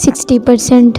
60%।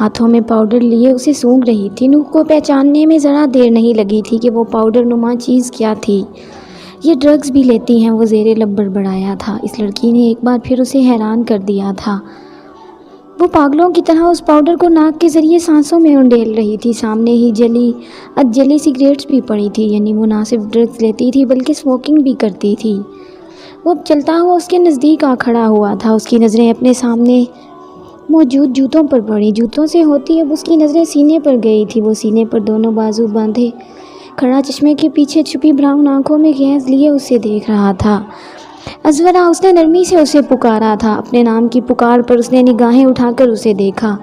ہاتھوں میں پاؤڈر لیے اسے سونگھ رہی تھی۔ نوح کو پہچاننے میں ذرا دیر نہیں لگی تھی کہ وہ پاؤڈر نما چیز کیا تھی۔ یہ ڈرگز بھی لیتی ہیں، وہ زیر لب بڑبڑایا تھا۔ اس لڑکی نے ایک بار پھر اسے حیران کر دیا تھا۔ وہ پاگلوں کی طرح اس پاؤڈر کو ناک کے ذریعے سانسوں میں انڈیل رہی تھی۔ سامنے ہی جلی سگریٹس بھی پڑی تھی، یعنی وہ نہ صرف ڈرگز لیتی تھی بلکہ اسموکنگ بھی کرتی تھی۔ وہ اب چلتا ہوا اس کے نزدیک آ کھڑا ہوا تھا۔ اس کی نظریں اپنے سامنے موجود جوتوں پر پڑی۔ جوتوں سے ہوتی اب اس کی نظریں سینے پر گئی تھی۔ وہ سینے پر دونوں بازو باندھے کھڑا چشمے کے پیچھے چھپی براؤن آنکھوں میں گیز لیے اسے دیکھ رہا تھا۔ ازورا، اس نے نرمی سے اسے پکارا تھا۔ اپنے نام کی پکار پر اس نے نگاہیں اٹھا کر اسے دیکھا۔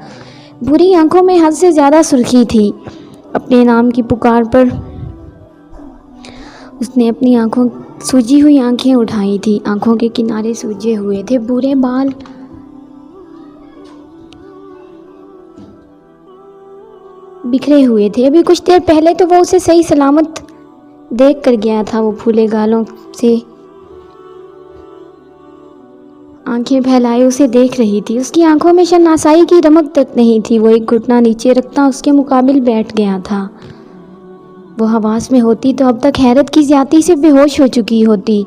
بھوری آنکھوں میں حد سے زیادہ سرخی تھی۔ اپنے نام کی پکار پر اس نے اپنی سوجی ہوئی آنکھیں اٹھائی تھی۔ آنکھوں کے کنارے سوجے ہوئے تھے، برے بال بکھرے ہوئے تھے۔ ابھی کچھ دیر پہلے تو وہ اسے صحیح سلامت دیکھ کر گیا تھا۔ وہ پھولے گالوں سے آنکھیں پھیلائے اسے دیکھ رہی تھی۔ اس کی آنکھوں میں شناسائی کی رمق تک نہیں تھی۔ وہ ایک گھٹنا نیچے رکھتا اس کے مقابل بیٹھ گیا تھا۔ وہ حواس میں ہوتی تو اب تک حیرت کی زیادتی سے بے ہوش ہو چکی ہوتی۔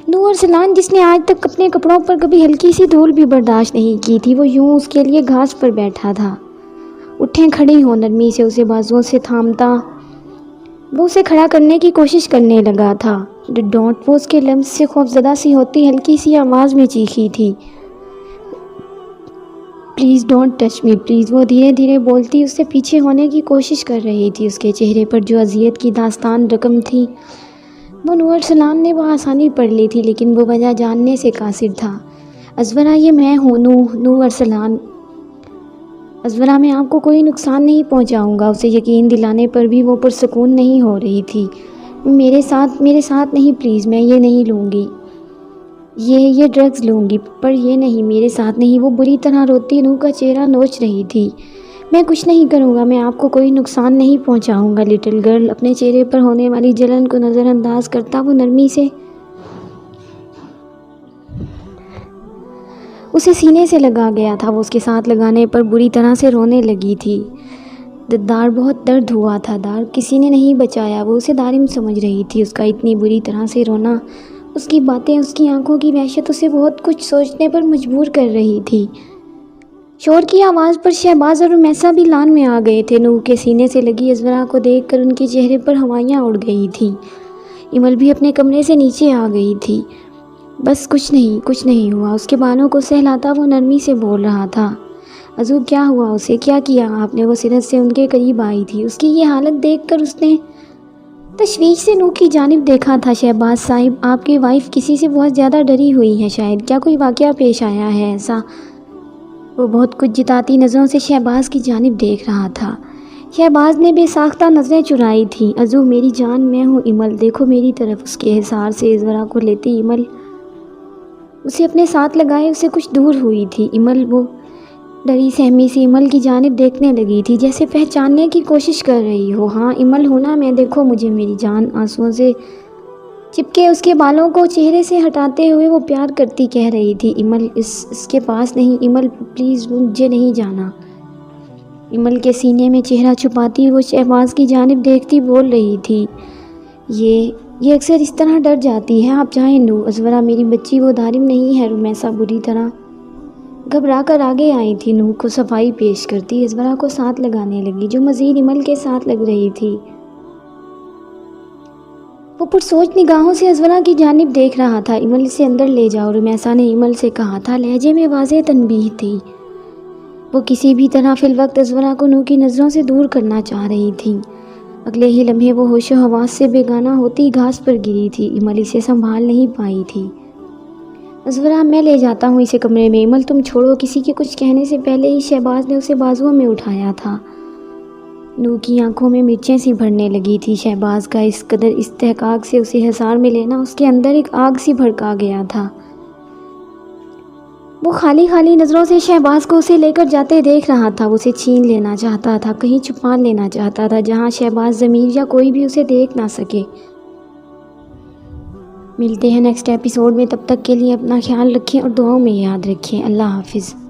نور ارسلان، جس نے آج تک اپنے کپڑوں پر کبھی ہلکی سی دھول بھی برداشت نہیں کی تھی، وہ یوں اس کے لیے گھاس پر بیٹھا تھا۔ اٹھیں کھڑی ہو، نرمی سے اسے بازوؤں سے تھامتا وہ اسے کھڑا کرنے کی کوشش کرنے لگا تھا۔ ڈونٹ، وہ اس کے لمس سے خوفزدہ سی ہوتی ہلکی سی آواز میں چیخی تھی۔ Please don't touch me, please. وہ دھیرے دھیرے بولتی اس سے پیچھے ہونے کی کوشش کر رہی تھی۔ اس کے چہرے پر جو اذیت کی داستان رقم تھی وہ نور ارسلان نے بآسانی پڑھ لی تھی، لیکن وہ وجہ جاننے سے قاصر تھا۔ ازورا، یہ میں ہوں، نور ارسلان۔ ازورا، میں آپ کو کوئی نقصان نہیں پہنچاؤں گا۔ اسے یقین دلانے پر بھی وہ پرسکون نہیں ہو رہی تھی۔ میرے ساتھ نہیں، پلیز، میں یہ نہیں لوں گی، یہ ڈرگز لوں گی، پر یہ نہیں، میرے ساتھ نہیں۔ وہ بری طرح روتی نوح کا چہرہ نوچ رہی تھی۔ میں کچھ نہیں کروں گا، میں آپ کو کوئی نقصان نہیں پہنچاؤں گا لٹل گرل۔ اپنے چہرے پر ہونے والی جلن کو نظر انداز کرتا وہ نرمی سے اسے سینے سے لگا گیا تھا۔ وہ اس کے ساتھ لگانے پر بری طرح سے رونے لگی تھی۔ دار بہت درد ہوا تھا، دار کسی نے نہیں بچایا۔ وہ اسے دارم سمجھ رہی تھی۔ اس کا اتنی بری طرح سے رونا، اس کی باتیں، اس کی آنکھوں کی وحشت اسے بہت کچھ سوچنے پر مجبور کر رہی تھی۔ شور کی آواز پر شہباز اور رمیسا بھی لان میں آ گئے تھے۔ نوح کے سینے سے لگی ازورا کو دیکھ کر ان کے چہرے پر ہوائیاں اڑ گئی تھیں۔ ایمل بھی اپنے کمرے سے نیچے آ گئی تھی۔ بس کچھ نہیں ہوا۔ اس کے بالوں کو سہلاتا وہ نرمی سے بول رہا تھا۔ ازو، کیا ہوا اسے؟ کیا کیا آپ نے؟ وہ سرت سے ان کے قریب آئی تھی۔ اس کی یہ حالت دیکھ کر اس نے تشویش سے نوح کی جانب دیکھا تھا۔ شہباز صاحب، آپ کی وائف کسی سے بہت زیادہ ڈری ہوئی ہے شاید، کیا کوئی واقعہ پیش آیا ہے ایسا؟ وہ بہت کچھ جتاتی نظروں سے شہباز کی جانب دیکھ رہا تھا۔ شہباز نے بے ساختہ نظریں چرائی تھیں۔ ازو میری جان، میں ہوں ایمل، دیکھو میری طرف۔ اس کے حصار سے ازورا کو لیتی ایمل اسے اپنے ساتھ لگائے اسے کچھ دور ہوئی تھی۔ ایمل، وہ ڈری سہمی سی ایمل کی جانب دیکھنے لگی تھی، جیسے پہچاننے کی کوشش کر رہی ہو۔ ہاں ایمل ہوں نا میں، دیکھو مجھے میری جان۔ آنسوؤں سے چپکے اس کے بالوں کو چہرے سے ہٹاتے ہوئے وہ پیار کرتی کہہ رہی تھی۔ ایمل، اس کے پاس نہیں، ایمل پلیز، مجھے نہیں جانا۔ ایمل کے سینے میں چہرہ چھپاتی وہ شہباز کی جانب دیکھتی بول رہی تھی، یہ اکثر اس طرح ڈر جاتی ہے، آپ جائیں نوح۔ ازورا میری بچی، وہ دارم نہیں ہے۔ رمیسا بری طرح گھبرا کر آگے آئی تھی، نوح کو صفائی پیش کرتی ازورا کو ساتھ لگانے لگی، جو مزید ایمل کے ساتھ لگ رہی تھی۔ وہ پرسوچ نگاہوں سے ازورا کی جانب دیکھ رہا تھا۔ ایمل، اسے اندر لے جاؤ، رمیسا نے ایمل سے کہا تھا۔ لہجے میں واضح تنبیہ تھی۔ وہ کسی بھی طرح فی الوقت ازورا کو نوح کی نظروں سے دور کرنا چاہ رہی تھی۔ اگلے ہی لمحے وہ ہوش و حواس سے بیگانہ ہوتی گھاس پر گری تھی۔ ایمل اسے سنبھال نہیں پائی تھی۔ ازورا، میں لے جاتا ہوں اسے کمرے میں۔ ایمل تم چھوڑو۔ کسی کے کچھ کہنے سے پہلے ہی شہباز نے اسے بازوؤں میں اٹھایا تھا۔ نوح کی آنکھوں میں مرچیں سی بھرنے لگی تھی۔ شہباز کا اس قدر استحقاق سے اسے حصار میں لینا اس کے اندر ایک آگ سی بھڑکا گیا تھا۔ وہ خالی نظروں سے شہباز کو اسے لے کر جاتے دیکھ رہا تھا۔ وہ اسے چھین لینا چاہتا تھا، کہیں چھپا لینا چاہتا تھا جہاں شہباز ضمیر یا کوئی بھی اسے دیکھ نہ سکے۔ ملتے ہیں نیکسٹ ایپیسوڈ میں، تب تک کے لیے اپنا خیال رکھیں اور دعاؤں میں یاد رکھیں۔ اللہ حافظ۔